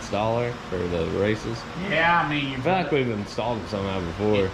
installer for the races? Yeah, I mean, I feel like we've installed them somehow before.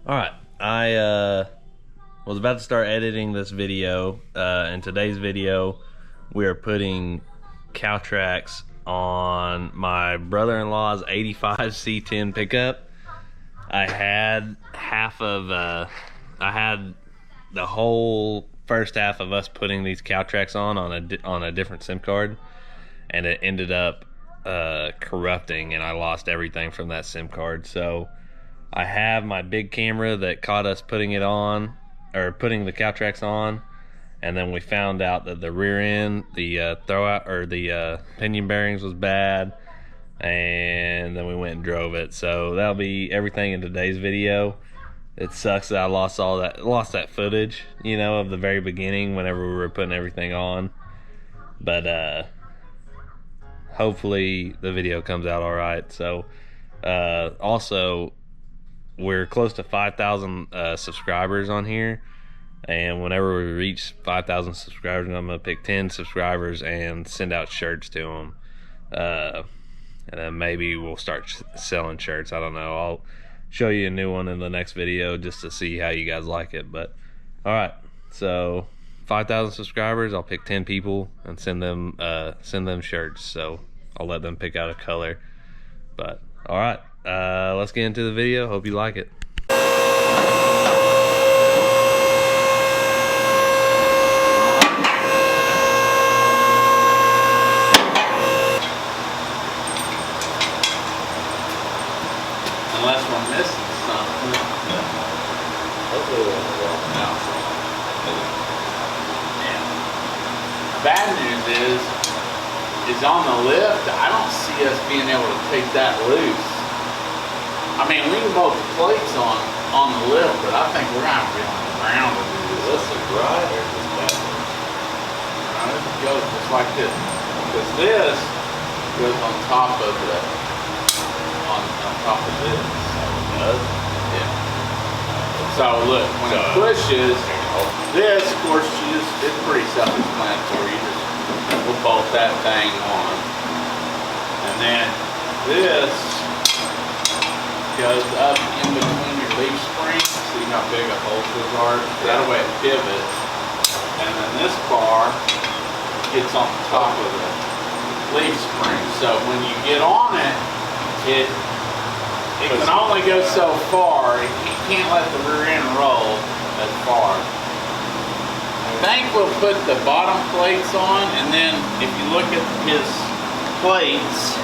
Alright, I was about to start editing this video. In today's video, we are putting CalTracs on my brother-in-law's 85 C10 pickup. I had I had the whole first half of us putting these CalTracs on a different SIM card, and it ended up corrupting, and I lost everything from that SIM card. So I have my big camera that caught us putting it on, or putting the CalTracs on, and then we found out that the rear end, the throwout or the pinion bearings was bad, and then we went and drove it. So that'll be everything in today's video. It sucks that I lost that footage, you know, of the very beginning whenever we were putting everything on. But hopefully the video comes out all right. So also, we're close to 5,000 subscribers on here, and whenever we reach 5,000 subscribers, I'm gonna pick 10 subscribers and send out shirts to them, and then maybe we'll start selling shirts. I don't know. I'll show you a new one in the next video just to see how you guys like it. But all right, so 5,000 subscribers, I'll pick 10 people and send them shirts. So I'll let them pick out a color. But all right, let's get into the video. Hope you like it. unless we're missing something. Hopefully it won't go No. Yeah. Bad news is on the lift, I don't see us being able to take that loose. I mean, we can bolt the plates on the lift, but I think we're gonna have to be on the ground to do this. Is this a grind or just bad? It goes just like this. Because this goes on top of the on top of this. It does? Yeah. So look, when it pushes, this, of course, it's pretty self-explanatory. You just will bolt that thing on, and then this goes up in between your leaf springs. See how big a hole those are? That way it pivots, and then this bar gets on top of the leaf spring. So when you get on it, it can only go so far. You can't let the rear end roll as far. I think we'll put the bottom plates on, and then if you look at his plates,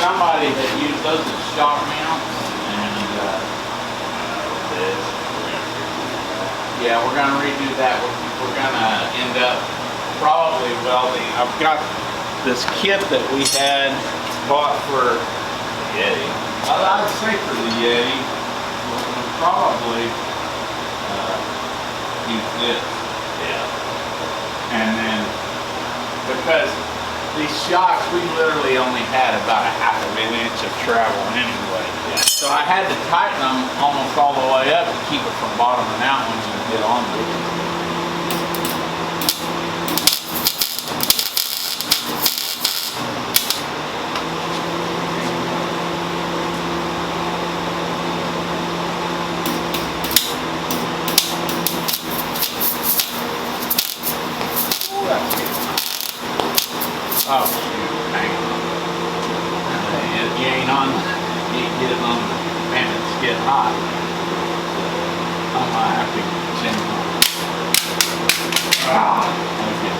somebody that used those as shock mounts, and yeah, we're gonna redo that. We're gonna end up probably welding. I've got this kit that we had bought for the Yeti. I'd say for the Yeti, we'll probably use this. Yeah. And then, because these shocks, we literally only had about a half of an inch of travel anyway. Yeah. So I had to tighten them almost all the way up to keep it from bottoming out when you get on them. Oh shoot, hang on. You ain't on, you ain't getting on, man, it's getting hot. I might have to change my, okay.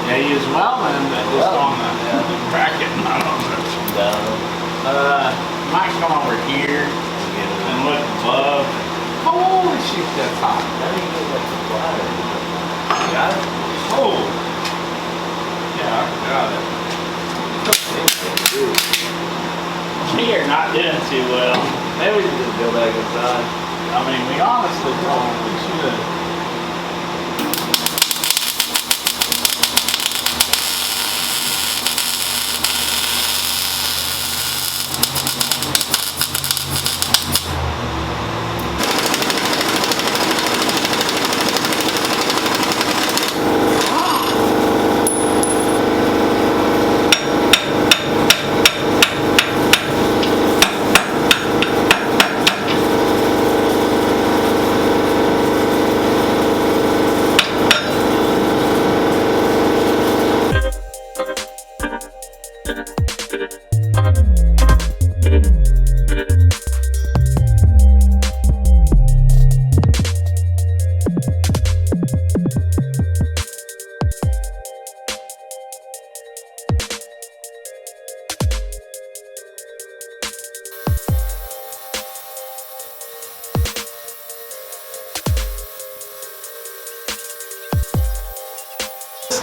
Yeah, you use welding, but just on the bracket, not on the, might come over here and look above. Holy shit, that's hot. How do you get like the bladder? You got it? Oh! Yeah, I got it. We are not doing too well. Maybe we should just go back inside. I mean, we honestly probably should.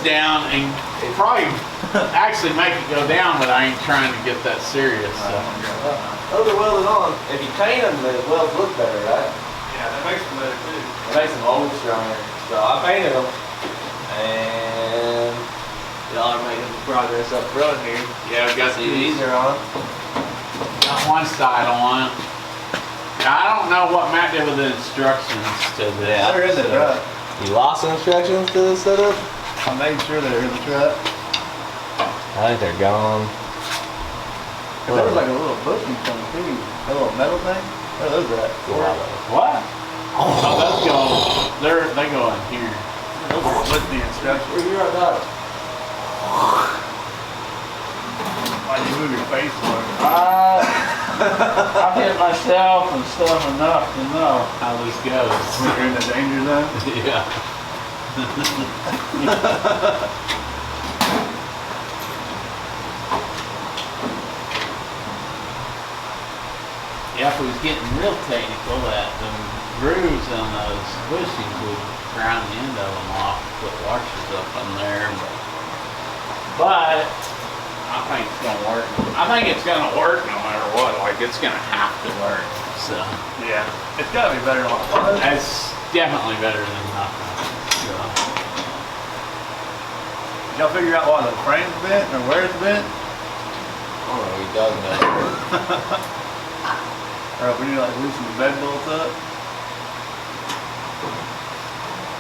Down and it probably actually make it go down, but I ain't trying to get that serious. So. Those are welded on. If you paint them, the welds look better, right? Yeah, that makes them better too. It makes them hold stronger. So I painted them, and y'all are making progress up front here. Yeah, we got these are on. Got one side on. Now, I don't know what Matt did with the instructions to this. Yeah, they're in the truck. You lost instructions to this setup? I made sure they're in the truck. I think they're gone. There was like a little bushing thing too. A little metal thing. Where are those at? What? Oh, those go. They go in here. Those are with the instructions. Where you right now? Why'd you move your face for? I've hit myself and stuff enough to know how this goes. You're in the danger zone? Yeah. Yeah, if it was getting real technical, that the grooves on those bushings would grind the end of them off, put washers up on there. But I think it's gonna work. I think it's gonna work no matter what. Like it's gonna have to work. So Yeah. It's gotta be better than what it was. that's definitely better than nothing. So. Did y'all figure out why the frame's bent or where it's bent? I don't know, he does know. Or if we need to like loosen the bed bolts up?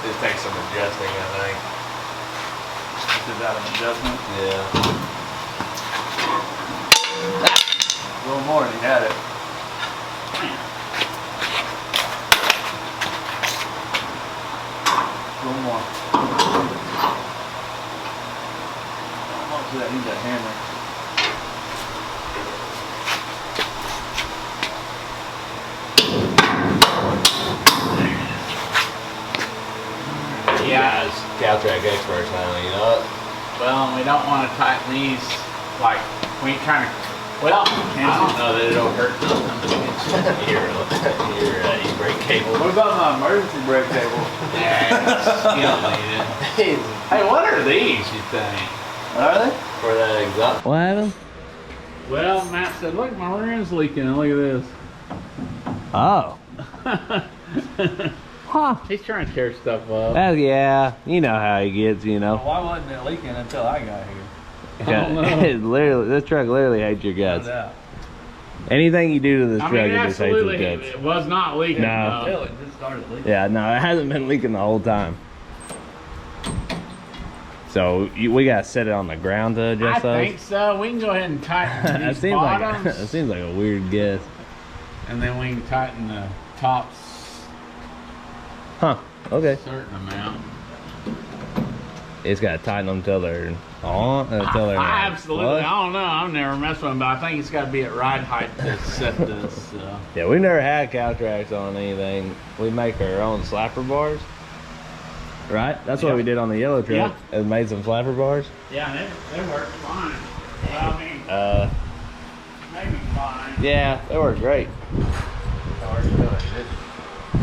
This takes some adjusting, I think. Is that an adjustment? Yeah. A little more than he had it. A little more. Almost that needs a hammer. You guys, CalTracs experts now, you know it? Well, we don't want to tighten these like we ain't trying to. Well, I don't know that it'll hurt nothing. Your e-brake cable. What about my emergency brake cable? Yeah, you don't need it. Hey, what are these, you think? Are they? For the exhaust. What happened? Well, Matt said, look, my rim's leaking, and look at Oh. Huh. this. He's trying to tear stuff up. Yeah, you know how he gets, you know. Well, why wasn't it leaking until I got here? It literally, this truck literally hates your guts. No doubt. Anything you do to this I truck, mean, it just hates absolutely, his guts. it was not leaking. No. Until it just started leaking. Yeah, no, it hasn't been leaking the whole time. So we gotta set it on the ground to I adjust those. think so. We can go ahead and tighten That these seems like bottoms, that seems like a weird guess. and then we can tighten the tops Huh? Okay. a certain amount. It's gotta tighten them till they're on. Until they're I absolutely. What? I don't know. I've never messed with them, but I think it's got to be at ride height to set this. Yeah, we've never had CalTracs on anything. We make our own slapper bars. Right? That's what Yep. we did on the yellow truck. Yeah. It made some slapper bars. Yeah, they work fine. Well, I mean, maybe fine. Yeah, they work great. That worked until they didn't.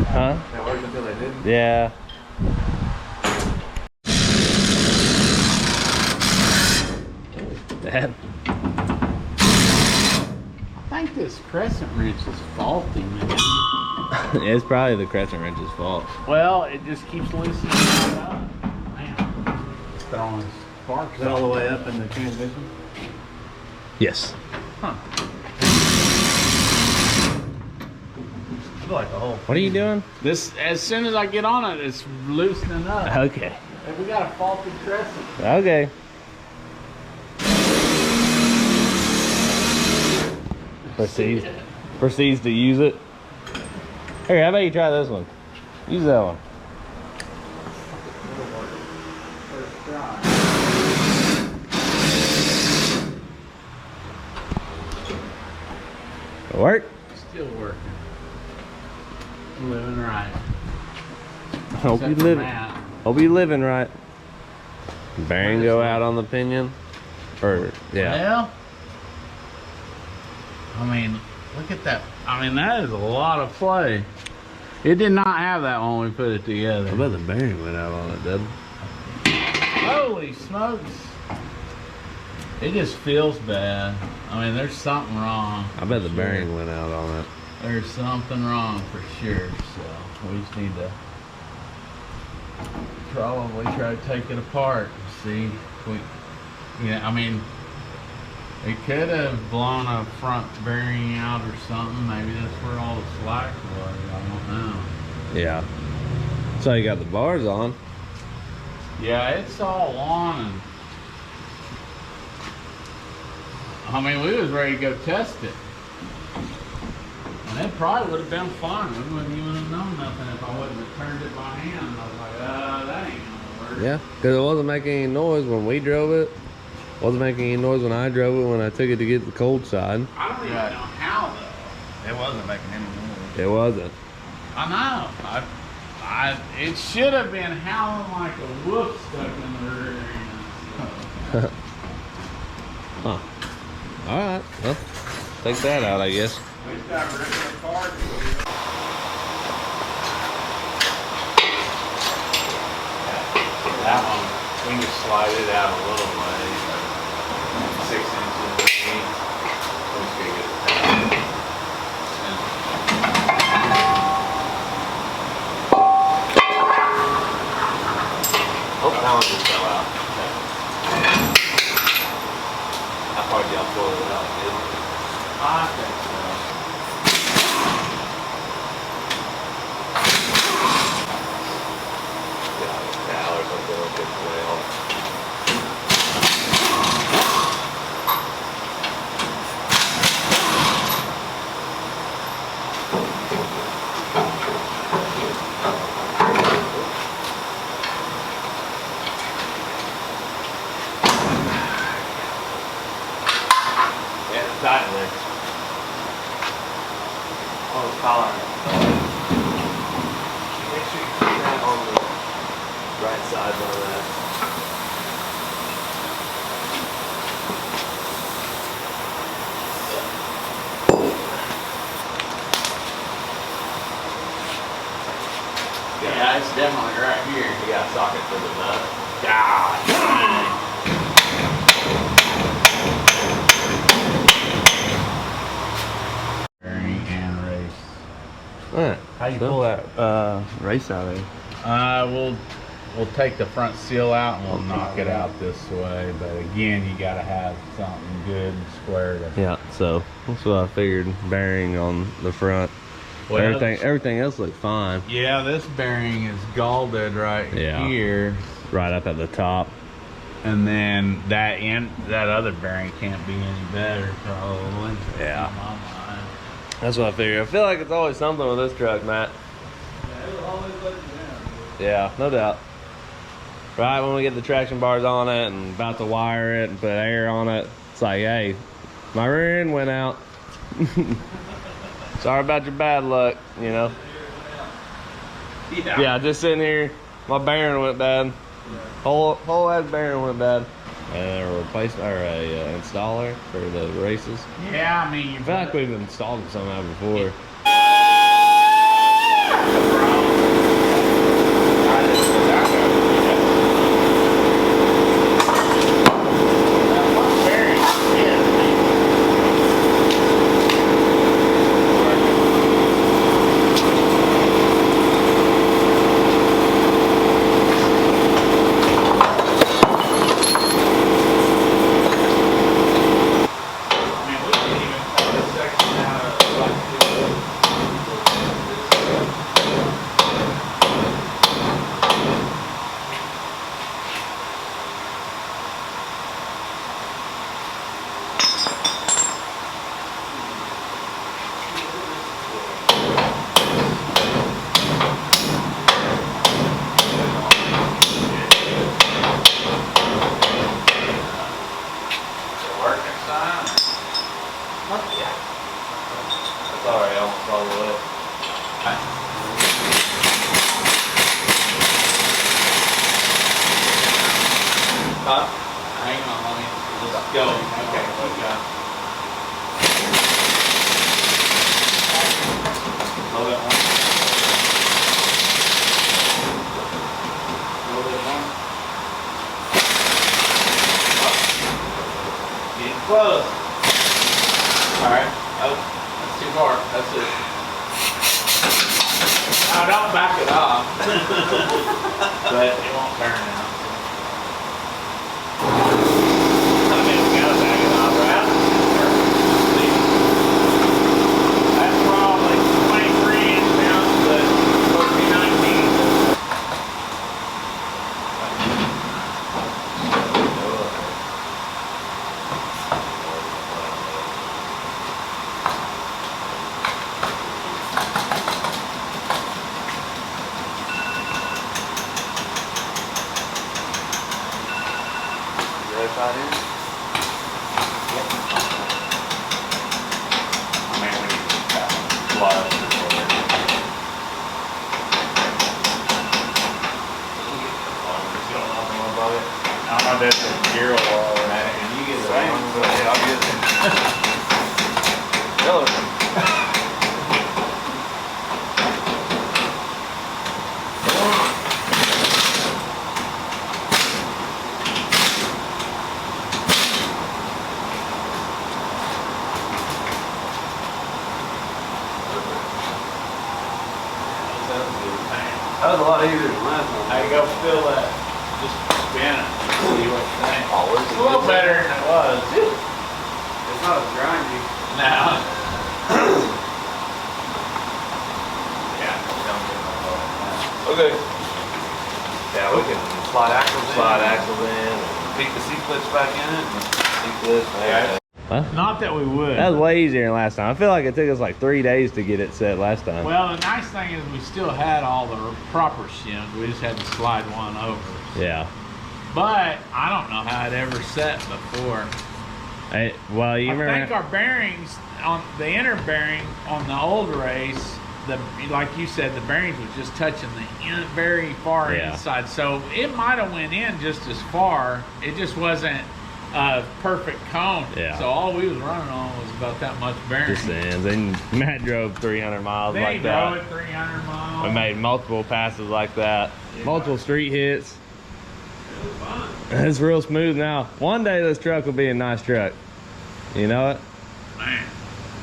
Huh? That worked until they didn't. Yeah. Dad. I think this crescent wrench is faulty, man. It's probably the crescent wrench's fault. Well, it just keeps loosening it up. Man, throwing sparks Is that all the way up in the transmission? Yes. Huh. I feel like the whole. What are you doing? This, as soon as I get on it, it's loosening up. Okay. Hey, we got a faulty crescent. Okay. Proceeds to use it. Here, how about you try this one? Use that one. First try. It'll work? Still working. Living right. Hope you Except for live. Matt. Hope you living right. Bearing go out on the pinion, or yeah. Well, I mean, look at that. I mean, that is a lot of play. It did not have that when we put it together. I bet the bearing went out on it, did. Holy smokes. It just feels bad. I mean, there's something wrong. I bet the for bearing sure. went out on it. There's something wrong for sure. So we just need to probably try to take it apart and see if we, yeah, I mean, it could have blown a front bearing out or something. Maybe that's where all the slack was. I don't know. Yeah. So you got the bars on. Yeah, it's all on, and I mean, we was ready to go test it. And it probably would have been fine. We wouldn't even have known nothing if I wouldn't have turned it by hand. I was like, that ain't gonna work. Yeah, because it wasn't making any noise when we drove it. Wasn't making any noise when I drove it when I took it to get the cold side. I don't even know how though. It wasn't making any noise. It wasn't. I know. It should have been howling like a wolf stuck in the rear end. Huh. Alright, well, take that out, I guess. We just got a regular card. That one, we can slide it out a little way, 6 inches. Let's get it down. Oh, that one just fell out. How far did y'all pull it out, dude? I think so. Collar. Make sure you put that on the right side on that. Yeah, it's definitely right here. You got a socket for the nut. God dang. Bearing and race. Alright. How you pull that race out of there? We'll take the front seal out and we'll knock it out this way. But again, you gotta have something good and square to. Yeah, so that's what I figured. Bearing on the front. Well, everything else looked fine. Yeah, this bearing is galded right Yeah. here, Right up at the top. and then that other bearing can't be any better probably. Yeah. In my mind. That's what I figured. I feel like it's always something with this truck, Matt. Yeah, it'll always let it down. Yeah, no doubt. Right when we get the traction bars on it and about to wire it and put air on it, it's like, hey, my rear end went out. Sorry about your bad luck, you know? Yeah. Yeah, just sitting here, my bearing went bad. Whole ass bearing went bad. A replacement or a installer for the races? Yeah, I mean, I feel like we've installed them somehow before. Sorry, almost all the way. Huh? Hang on, let me just go. Okay, keep going. Load it one. Load it one. Getting close. Alright, that's too far. That's it. Now don't back it off. But it won't turn now. I mean, we gotta back it off, right? That's probably 23 inch pounds, but supposed to be 19. Right in. I mean, we need to blood. I'm not dead to gear wall or anything. You get the Same. one, but yeah, I'll get it. Hello. That was a lot easier than last one. I go fill that, just spin it, see what you think. Oh, It's a little better than it was. It's not as grindy. Now. Okay. Yeah, we can slide axles in, peek the C-clips back in it, and C-clips. Yeah. Huh? Not that we would. That was way easier than last time. I feel like it took us like 3 days to get it set last time. Well, the nice thing is we still had all the proper shims. We just had to slide one over. Yeah. But I don't know how it ever set before. Well, you I remember? think our bearings on the inner bearing on the old race, like you said, the bearings was just touching the very far inside. So it might have went in just as far. It just wasn't a perfect cone. Yeah. So all we was running on was about that much bearing. Just the ends. And Matt drove 300 miles Then like he that. drove it 300 miles. We made multiple passes like that. Yeah. Multiple street hits. It was fun. It's real smooth now. One day this truck will be a nice truck. You know it? Man.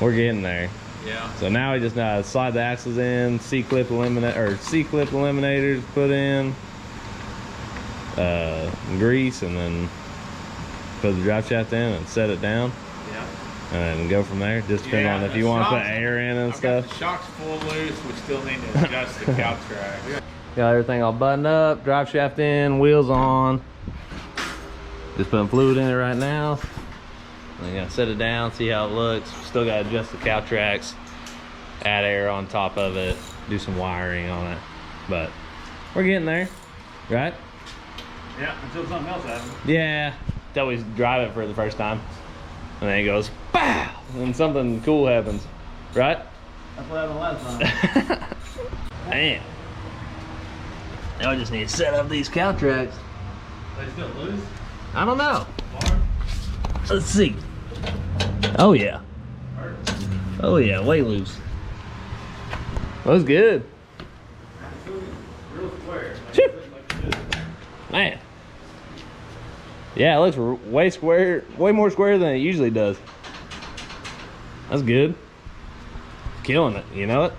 We're getting there. Yeah. So now we just slide the axles in, C-clip eliminators put in, grease, and then put the drive shaft in and set it down. Yeah. And then go from there. Just depending on if you want to put air in and I've stuff. got the shocks full loose. We still need to adjust the CalTracs. Got everything all buttoned up, drive shaft in, wheels on. Just putting fluid in it right now. I'm gonna set it down, see how it looks. Still gotta adjust the CalTracs, add air on top of it, do some wiring on it. But we're getting there, right? Yeah, until something else happens. Yeah, till we drive it for the first time. And then it goes, pow! And something cool happens, right? That's what happened last time. Man. Now I just need to set up these CalTracs. They still loose? I don't know. Let's see. Oh yeah. Oh yeah, way loose. That was good. Phew. Man. Yeah, it looks way square, way more square than it usually does. That's good. Killing it, you know it?